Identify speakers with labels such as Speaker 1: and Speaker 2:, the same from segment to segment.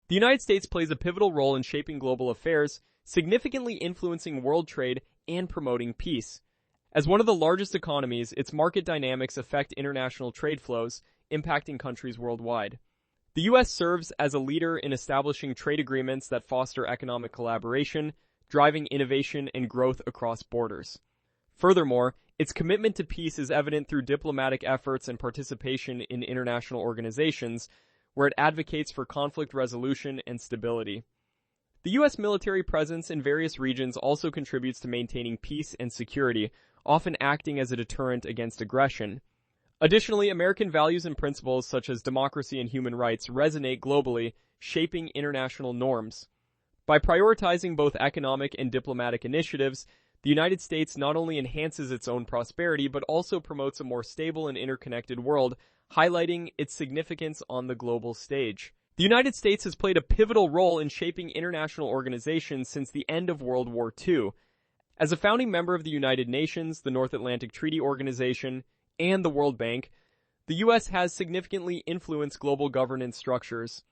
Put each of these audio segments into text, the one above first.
Speaker 1: The United States plays a pivotal role in shaping global affairs, significantly influencing world trade and promoting peace. As one of the largest economies, its market dynamics affect international trade flows, impacting countries worldwide. The U.S. serves as a leader in establishing trade agreements that foster economic collaboration, driving innovation and growth across borders. Furthermore, its commitment to peace is evident through diplomatic efforts and participation in international organizations, where it advocates for conflict resolution and stability. The U.S. military presence in various regions also contributes to maintaining peace and security, often acting as a deterrent against aggression. Additionally, American values and principles such as democracy and human rights resonate globally, shaping international norms. By prioritizing both economic and diplomatic initiatives, the United States not only enhances its own prosperity but also promotes a more stable and interconnected world, highlighting its significance on the global stage. The United States has played a pivotal role in shaping international organizations since the end of World War II. As a founding member of the United Nations, the North Atlantic Treaty Organization, and the World Bank, the U.S. has significantly influenced global governance structures.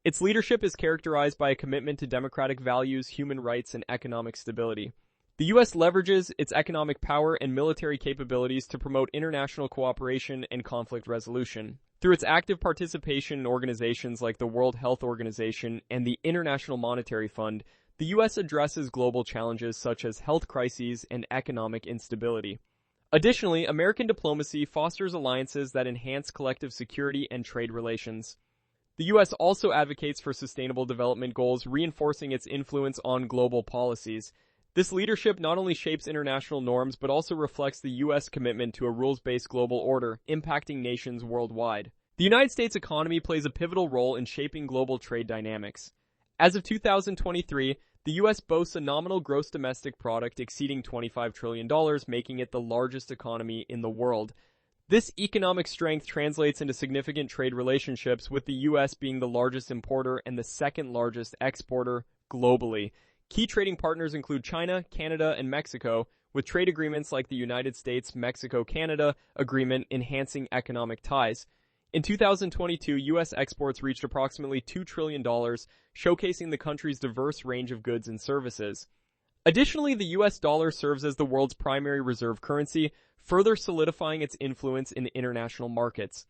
Speaker 1: Its leadership is characterized by a commitment to democratic values, human rights, and economic stability. The U.S. leverages its economic power and military capabilities to promote international cooperation and conflict resolution. Through its active participation in organizations like the World Health Organization and the International Monetary Fund, the U.S. addresses global challenges such as health crises and economic instability. Additionally, American diplomacy fosters alliances that enhance collective security and trade relations. The U.S. also advocates for sustainable development goals, reinforcing its influence on global policies. This leadership not only shapes international norms but also reflects the U.S. commitment to a rules-based global order, impacting nations worldwide. The United States economy plays a pivotal role in shaping global trade dynamics. As of 2023, the U.S. boasts a nominal gross domestic product exceeding $25 trillion, making it the largest economy in the world. This economic strength translates into significant trade relationships, with the U.S. being the largest importer and the second largest exporter globally. Key trading partners include China, Canada, and Mexico, with trade agreements like the United States-Mexico-Canada Agreement enhancing economic ties. In 2022, U.S. exports reached approximately $2 trillion, showcasing the country's diverse range of goods and services. Additionally, the U.S. dollar serves as the world's primary reserve currency, further solidifying its influence in international markets.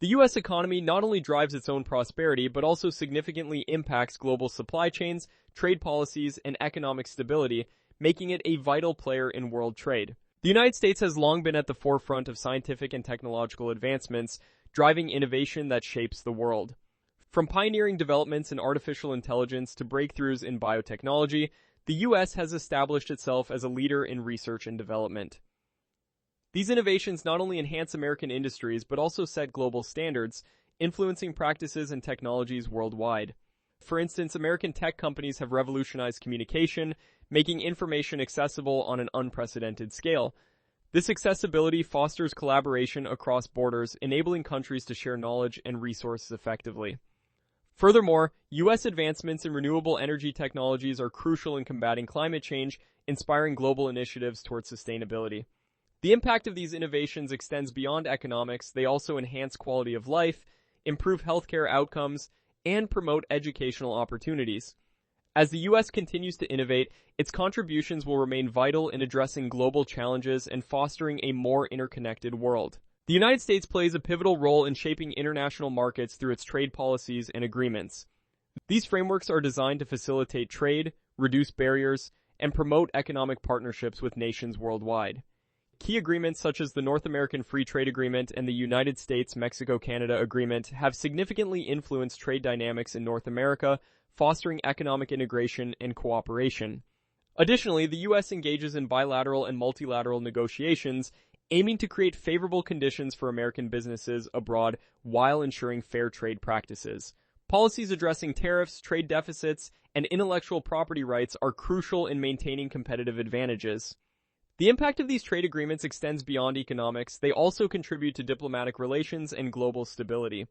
Speaker 1: The U.S. economy not only drives its own prosperity, but also significantly impacts global supply chains, trade policies, and economic stability, making it a vital player in world trade. The United States has long been at the forefront of scientific and technological advancements, driving innovation that shapes the world. From pioneering developments in artificial intelligence to breakthroughs in biotechnology, the U.S. has established itself as a leader in research and development. These innovations not only enhance American industries but also set global standards, influencing practices and technologies worldwide. For instance, American tech companies have revolutionized communication, making information accessible on an unprecedented scale. This accessibility fosters collaboration across borders, enabling countries to share knowledge and resources effectively. Furthermore, U.S. advancements in renewable energy technologies are crucial in combating climate change, inspiring global initiatives towards sustainability. The impact of these innovations extends beyond economics. They also enhance quality of life, improve healthcare outcomes, and promote educational opportunities. As the U.S. continues to innovate, its contributions will remain vital in addressing global challenges and fostering a more interconnected world. The United States plays a pivotal role in shaping international markets through its trade policies and agreements. These frameworks are designed to facilitate trade, reduce barriers, and promote economic partnerships with nations worldwide. Key agreements such as the North American Free Trade Agreement and the United States-Mexico-Canada Agreement have significantly influenced trade dynamics in North America, fostering economic integration and cooperation. Additionally, the U.S. engages in bilateral and multilateral negotiations, aiming to create favorable conditions for American businesses abroad while ensuring fair trade practices. Policies addressing tariffs, trade deficits, and intellectual property rights are crucial in maintaining competitive advantages. The impact of these trade agreements extends beyond economics. They also contribute to diplomatic relations and global stability.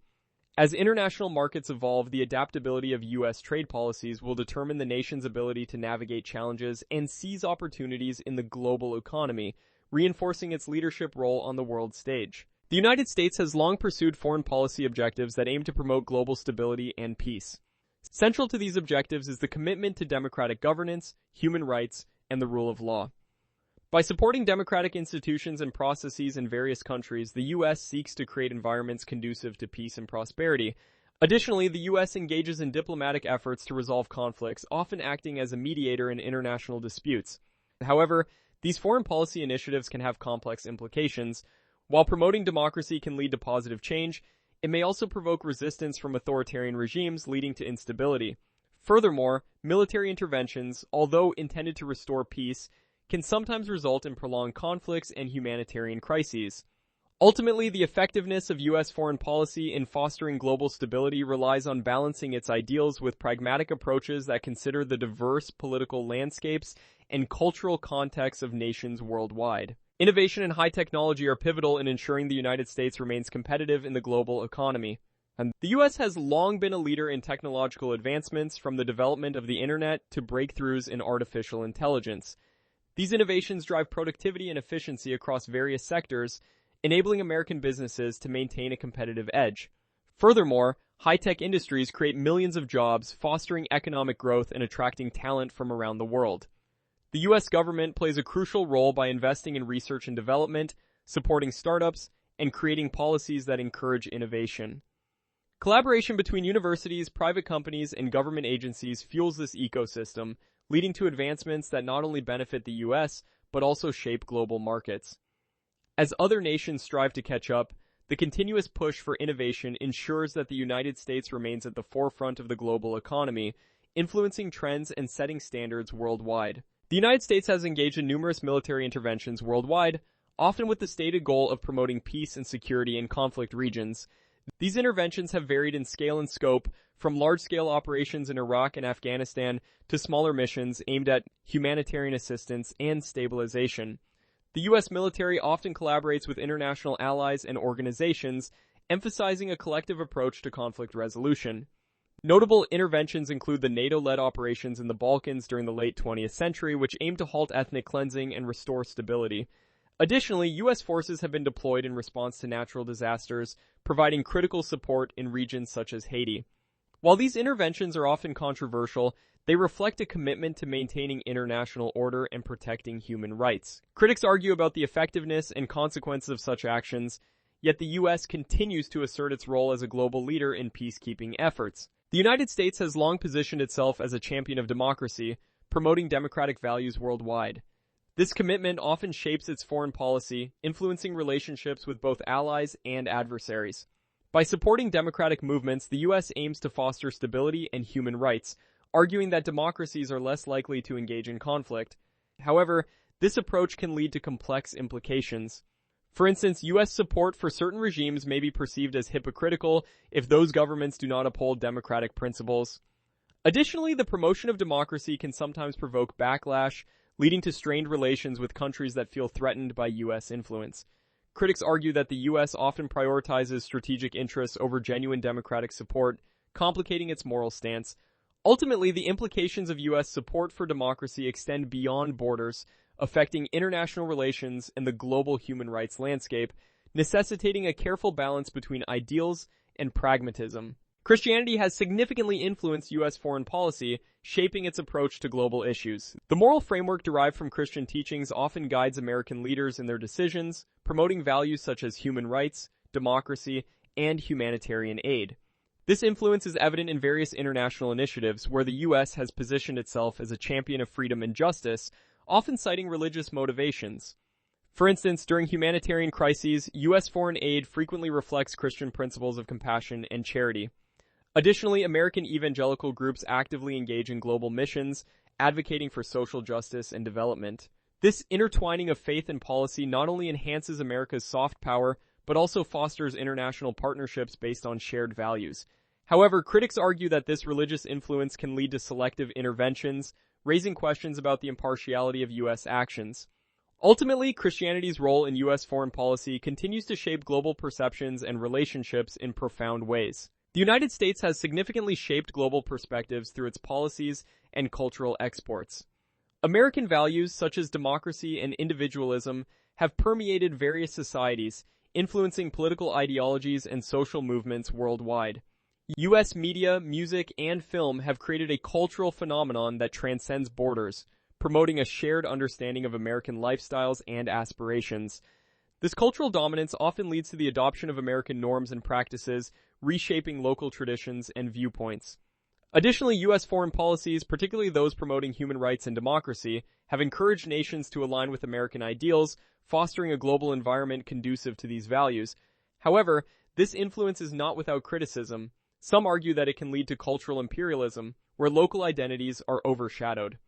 Speaker 1: As international markets evolve, the adaptability of U.S. trade policies will determine the nation's ability to navigate challenges and seize opportunities in the global economy, reinforcing its leadership role on the world stage. The United States has long pursued foreign policy objectives that aim to promote global stability and peace. Central to these objectives is the commitment to democratic governance, human rights, and the rule of law. By supporting democratic institutions and processes in various countries, the U.S. seeks to create environments conducive to peace and prosperity. Additionally, the U.S. engages in diplomatic efforts to resolve conflicts, often acting as a mediator in international disputes. However, these foreign policy initiatives can have complex implications. While promoting democracy can lead to positive change, it may also provoke resistance from authoritarian regimes, leading to instability. Furthermore, military interventions, although intended to restore peace, can sometimes result in prolonged conflicts and humanitarian crises. Ultimately, the effectiveness of U.S. foreign policy in fostering global stability relies on balancing its ideals with pragmatic approaches that consider the diverse political landscapes and cultural contexts of nations worldwide. Innovation and high technology are pivotal in ensuring the United States remains competitive in the global economy. And the U.S. has long been a leader in technological advancements, from the development of the internet to breakthroughs in artificial intelligence. These innovations drive productivity and efficiency across various sectors, enabling American businesses to maintain a competitive edge. Furthermore, high-tech industries create millions of jobs, fostering economic growth and attracting talent from around the world. The U.S. government plays a crucial role by investing in research and development, supporting startups, and creating policies that encourage innovation. Collaboration between universities, private companies, and government agencies fuels this ecosystem, leading to advancements that not only benefit the U.S., but also shape global markets. As other nations strive to catch up, the continuous push for innovation ensures that the United States remains at the forefront of the global economy, influencing trends and setting standards worldwide. The United States has engaged in numerous military interventions worldwide, often with the stated goal of promoting peace and security in conflict regions. These interventions have varied in scale and scope, from large-scale operations in Iraq and Afghanistan to smaller missions aimed at humanitarian assistance and stabilization. The U.S. military often collaborates with international allies and organizations, emphasizing a collective approach to conflict resolution. Notable interventions include the NATO-led operations in the Balkans during the late 20th century, which aimed to halt ethnic cleansing and restore stability. Additionally, U.S. forces have been deployed in response to natural disasters, providing critical support in regions such as Haiti. While these interventions are often controversial, they reflect a commitment to maintaining international order and protecting human rights. Critics argue about the effectiveness and consequences of such actions, yet the U.S. continues to assert its role as a global leader in peacekeeping efforts. The United States has long positioned itself as a champion of democracy, promoting democratic values worldwide. This commitment often shapes its foreign policy, influencing relationships with both allies and adversaries. By supporting democratic movements, the U.S. aims to foster stability and human rights, arguing that democracies are less likely to engage in conflict. However, this approach can lead to complex implications. For instance, U.S. support for certain regimes may be perceived as hypocritical if those governments do not uphold democratic principles. Additionally, the promotion of democracy can sometimes provoke backlash, leading to strained relations with countries that feel threatened by U.S. influence. Critics argue that the U.S. often prioritizes strategic interests over genuine democratic support, complicating its moral stance. Ultimately, the implications of U.S. support for democracy extend beyond borders, affecting international relations and the global human rights landscape, necessitating a careful balance between ideals and pragmatism. Christianity has significantly influenced U.S. foreign policy, shaping its approach to global issues. The moral framework derived from Christian teachings often guides American leaders in their decisions, promoting values such as human rights, democracy, and humanitarian aid. This influence is evident in various international initiatives where the U.S. has positioned itself as a champion of freedom and justice, often citing religious motivations. For instance, during humanitarian crises, U.S. foreign aid frequently reflects Christian principles of compassion and charity. Additionally, American evangelical groups actively engage in global missions, advocating for social justice and development. This intertwining of faith and policy not only enhances America's soft power, but also fosters international partnerships based on shared values. However, critics argue that this religious influence can lead to selective interventions, raising questions about the impartiality of U.S. actions. Ultimately, Christianity's role in U.S. foreign policy continues to shape global perceptions and relationships in profound ways. The United States has significantly shaped global perspectives through its policies and cultural exports. American values such as democracy and individualism have permeated various societies, influencing political ideologies and social movements worldwide. U.S. media, music, and film have created a cultural phenomenon that transcends borders, promoting a shared understanding of American lifestyles and aspirations. This cultural dominance often leads to the adoption of American norms and practices, reshaping local traditions and viewpoints. Additionally, U.S. foreign policies, particularly those promoting human rights and democracy, have encouraged nations to align with American ideals, fostering a global environment conducive to these values. However, this influence is not without criticism. Some argue that it can lead to cultural imperialism, where local identities are overshadowed.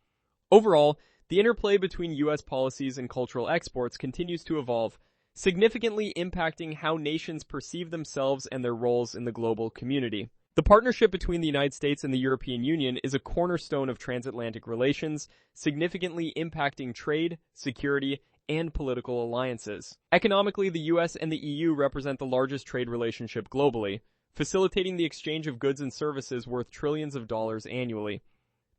Speaker 1: Overall, the interplay between U.S. policies and cultural exports continues to evolve, significantly impacting how nations perceive themselves and their roles in the global community. The partnership between the United States and the European Union is a cornerstone of transatlantic relations, significantly impacting trade, security, and political alliances. Economically, the U.S. and the EU represent the largest trade relationship globally, facilitating the exchange of goods and services worth trillions of dollars annually.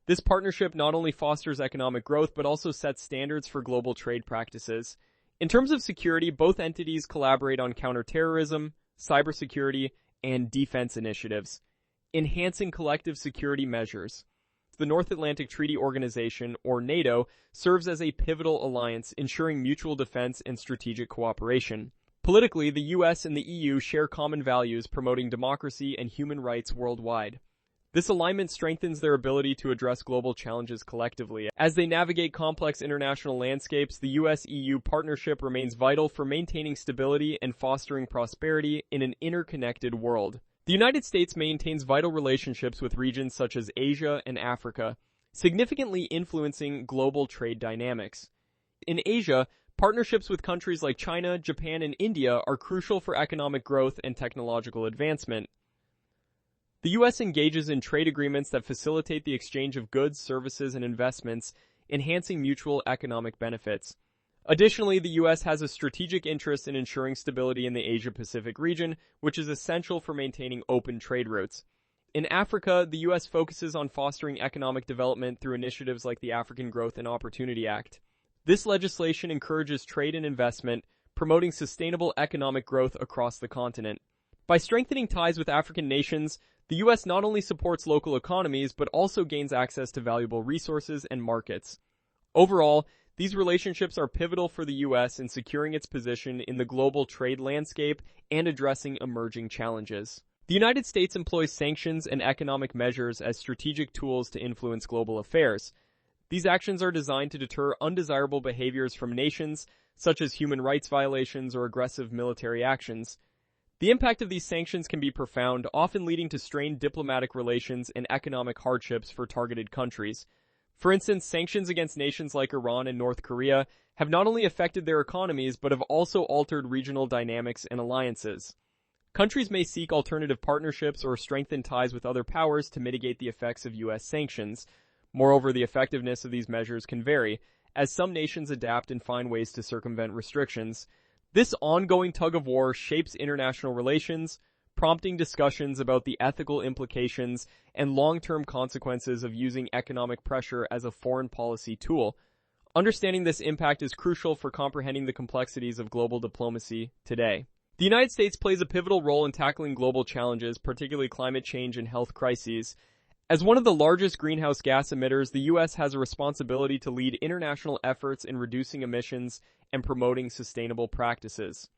Speaker 1: This partnership not only fosters economic growth but also sets standards for global trade practices. In terms of security, both entities collaborate on counterterrorism, cybersecurity, and defense initiatives, enhancing collective security measures. The North Atlantic Treaty Organization, or NATO, serves as a pivotal alliance, ensuring mutual defense and strategic cooperation. Politically, the U.S. and the EU share common values promoting democracy and human rights worldwide. This alignment strengthens their ability to address global challenges collectively. As they navigate complex international landscapes, the U.S.-EU partnership remains vital for maintaining stability and fostering prosperity in an interconnected world. The United States maintains vital relationships with regions such as Asia and Africa, significantly influencing global trade dynamics. In Asia, partnerships with countries like China, Japan, and India are crucial for economic growth and technological advancement. The U.S. engages in trade agreements that facilitate the exchange of goods, services, and investments, enhancing mutual economic benefits. Additionally, the U.S. has a strategic interest in ensuring stability in the Asia-Pacific region, which is essential for maintaining open trade routes. In Africa, the U.S. focuses on fostering economic development through initiatives like the African Growth and Opportunity Act. This legislation encourages trade and investment, promoting sustainable economic growth across the continent. By strengthening ties with African nations, the U.S. not only supports local economies, but also gains access to valuable resources and markets. Overall, these relationships are pivotal for the U.S. in securing its position in the global trade landscape and addressing emerging challenges. The United States employs sanctions and economic measures as strategic tools to influence global affairs. These actions are designed to deter undesirable behaviors from nations, such as human rights violations or aggressive military actions. The impact of these sanctions can be profound, often leading to strained diplomatic relations and economic hardships for targeted countries. For instance, sanctions against nations like Iran and North Korea have not only affected their economies, but have also altered regional dynamics and alliances. Countries may seek alternative partnerships or strengthen ties with other powers to mitigate the effects of U.S. sanctions. Moreover, the effectiveness of these measures can vary, as some nations adapt and find ways to circumvent restrictions. This ongoing tug-of-war shapes international relations, prompting discussions about the ethical implications and long-term consequences of using economic pressure as a foreign policy tool. Understanding this impact is crucial for comprehending the complexities of global diplomacy today. The United States plays a pivotal role in tackling global challenges, particularly climate change and health crises. As one of the largest greenhouse gas emitters, the U.S. has a responsibility to lead international efforts in reducing emissions and promoting sustainable practices.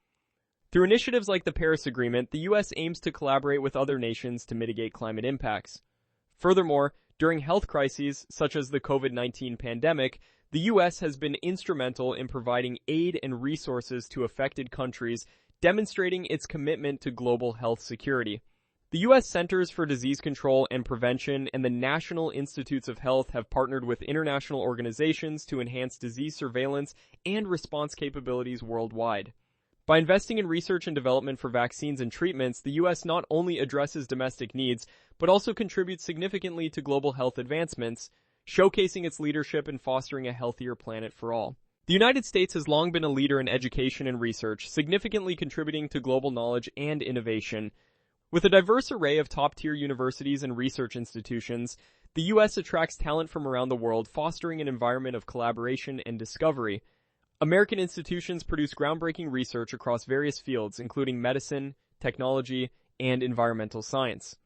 Speaker 1: Through initiatives like the Paris Agreement, the U.S. aims to collaborate with other nations to mitigate climate impacts. Furthermore, during health crises such as the COVID-19 pandemic, the U.S. has been instrumental in providing aid and resources to affected countries, demonstrating its commitment to global health security. The U.S. Centers for Disease Control and Prevention and the National Institutes of Health have partnered with international organizations to enhance disease surveillance and response capabilities worldwide. By investing in research and development for vaccines and treatments, the U.S. not only addresses domestic needs, but also contributes significantly to global health advancements, showcasing its leadership in fostering a healthier planet for all. The United States has long been a leader in education and research, significantly contributing to global knowledge and innovation. With a diverse array of top-tier universities and research institutions, the U.S. attracts talent from around the world, fostering an environment of collaboration and discovery. American institutions produce groundbreaking research across various fields, including medicine, technology, and environmental science.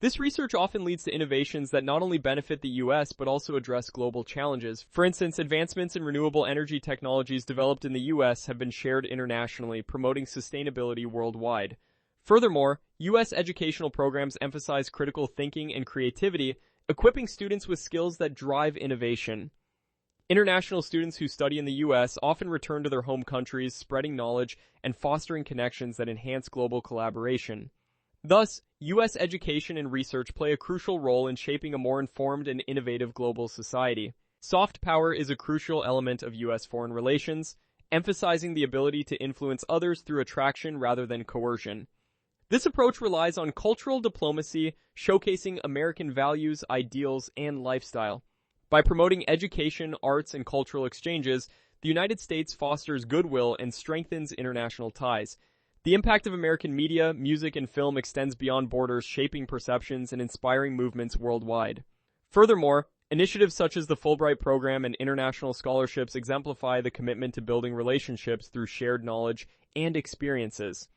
Speaker 1: This research often leads to innovations that not only benefit the US but also address global challenges. For instance, advancements in renewable energy technologies developed in the US have been shared internationally, promoting sustainability worldwide. Furthermore, US educational programs emphasize critical thinking and creativity, equipping students with skills that drive innovation. International students who study in the US often return to their home countries, spreading knowledge and fostering connections that enhance global collaboration. Thus, U.S. education and research play a crucial role in shaping a more informed and innovative global society. Soft power is a crucial element of U.S. foreign relations, emphasizing the ability to influence others through attraction rather than coercion. This approach relies on cultural diplomacy, showcasing American values, ideals, and lifestyle. By promoting education, arts, and cultural exchanges, the United States fosters goodwill and strengthens international ties. The impact of American media, music, and film extends beyond borders, shaping perceptions and inspiring movements worldwide. Furthermore, initiatives such as the Fulbright program and international scholarships exemplify the commitment to building relationships through shared knowledge and experiences.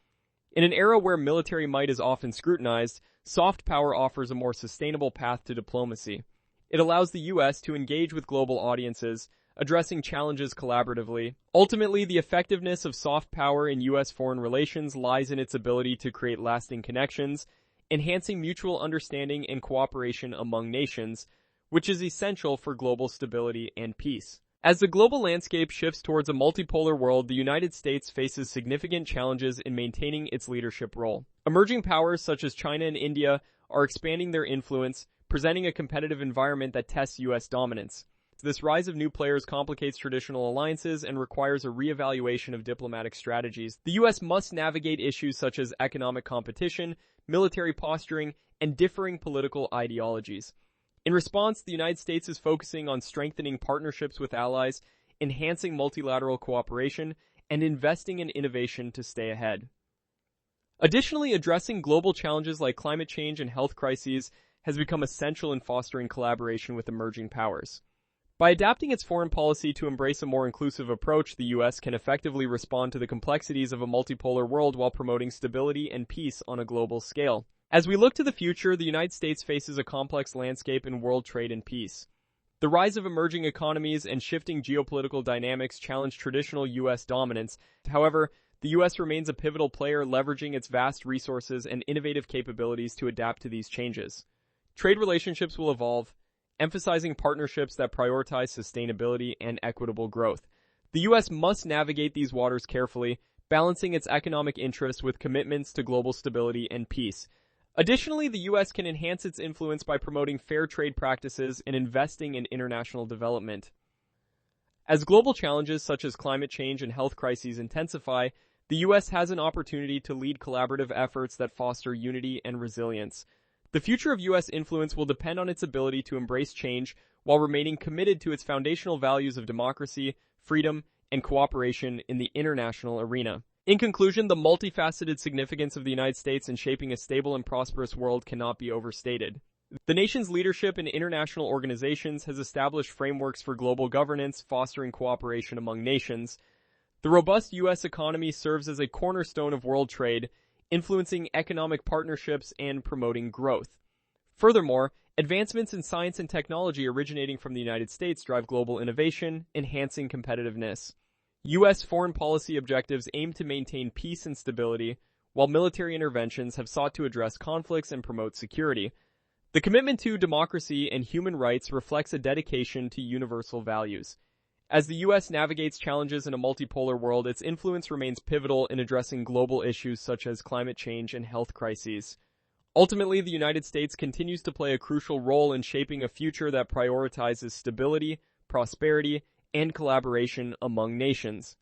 Speaker 1: In an era where military might is often scrutinized, soft power offers a more sustainable path to diplomacy. It allows the U.S. to engage with global audiences, addressing challenges collaboratively. Ultimately, the effectiveness of soft power in U.S. foreign relations lies in its ability to create lasting connections, enhancing mutual understanding and cooperation among nations, which is essential for global stability and peace. As the global landscape shifts towards a multipolar world, the United States faces significant challenges in maintaining its leadership role. Emerging powers such as China and India are expanding their influence, presenting a competitive environment that tests U.S. dominance. This rise of new players complicates traditional alliances and requires a reevaluation of diplomatic strategies. The U.S. must navigate issues such as economic competition, military posturing, and differing political ideologies. In response, the United States is focusing on strengthening partnerships with allies, enhancing multilateral cooperation, and investing in innovation to stay ahead. Additionally, addressing global challenges like climate change and health crises has become essential in fostering collaboration with emerging powers. By adapting its foreign policy to embrace a more inclusive approach, the U.S. can effectively respond to the complexities of a multipolar world while promoting stability and peace on a global scale. As we look to the future, the United States faces a complex landscape in world trade and peace. The rise of emerging economies and shifting geopolitical dynamics challenge traditional U.S. dominance. However, the U.S. remains a pivotal player, leveraging its vast resources and innovative capabilities to adapt to these changes. Trade relationships will evolve, emphasizing partnerships that prioritize sustainability and equitable growth. The U.S. must navigate these waters carefully, balancing its economic interests with commitments to global stability and peace. Additionally, the U.S. can enhance its influence by promoting fair trade practices and investing in international development. As global challenges such as climate change and health crises intensify, the U.S. has an opportunity to lead collaborative efforts that foster unity and resilience. The future of U.S. influence will depend on its ability to embrace change while remaining committed to its foundational values of democracy, freedom, and cooperation in the international arena. In conclusion, the multifaceted significance of the United States in shaping a stable and prosperous world cannot be overstated. The nation's leadership in international organizations has established frameworks for global governance, fostering cooperation among nations. The robust U.S. economy serves as a cornerstone of world trade, influencing economic partnerships and promoting growth. Furthermore, advancements in science and technology originating from the United States drive global innovation, enhancing competitiveness. U.S. foreign policy objectives aim to maintain peace and stability, while military interventions have sought to address conflicts and promote security. The commitment to democracy and human rights reflects a dedication to universal values. As the U.S. navigates challenges in a multipolar world, its influence remains pivotal in addressing global issues such as climate change and health crises. Ultimately, the United States continues to play a crucial role in shaping a future that prioritizes stability, prosperity, and collaboration among nations.